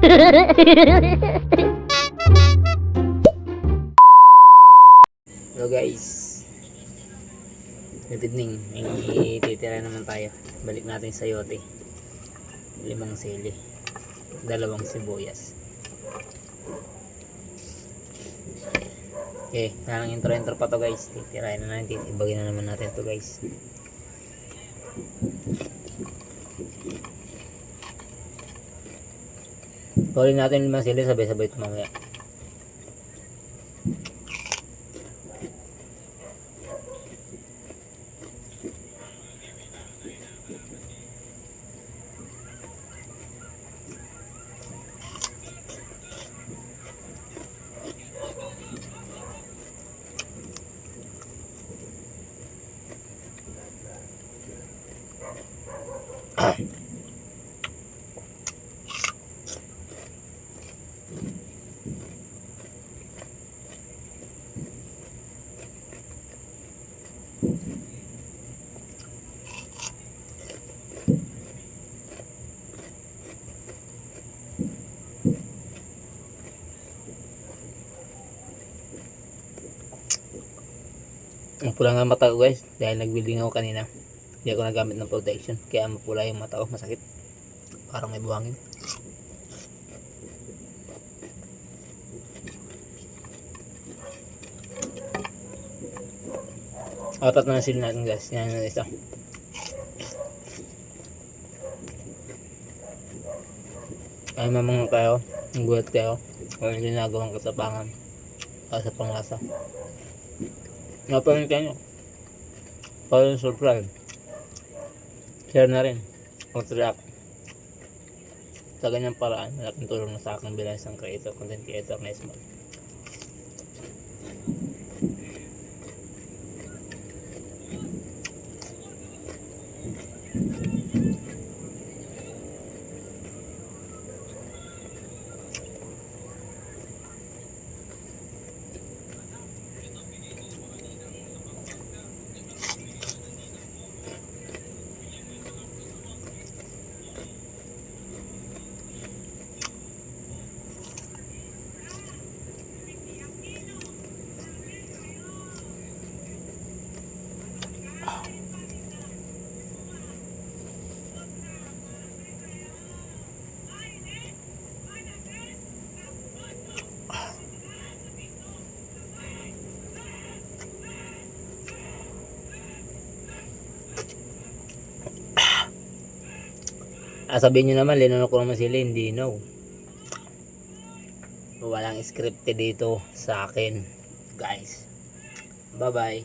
Hello guys, good evening. May titira naman tayo. Balik natin sa yote. 5 sili, 2 sibuyas. Okay, parang intro pa to guys. Titirahin na natin, titibagin na naman natin to guys. Tuloy natin 5 sili, sabay-sabay ito mamaya. Ang pula nga mata ko guys, dahil nag-building ako kanina. Hindi ako nagamit ng protection, kaya mapula yung mata ko, masakit. Parang may buhangin. Atat na sila natin guys, yan na isa. Ay mamang kayo, ang gulat kayo, o hindi nagawang katapangan para sa panglasa. Napanin kayo, para subscribe, share na rin, mag-react. Sa ganyang paraan, malaking tulong na sa akin bilang isang creator, content creator na small. Sabihin nyo naman, linunok ko naman sila, hindi no. Walang scripted dito sa akin, guys. Bye bye.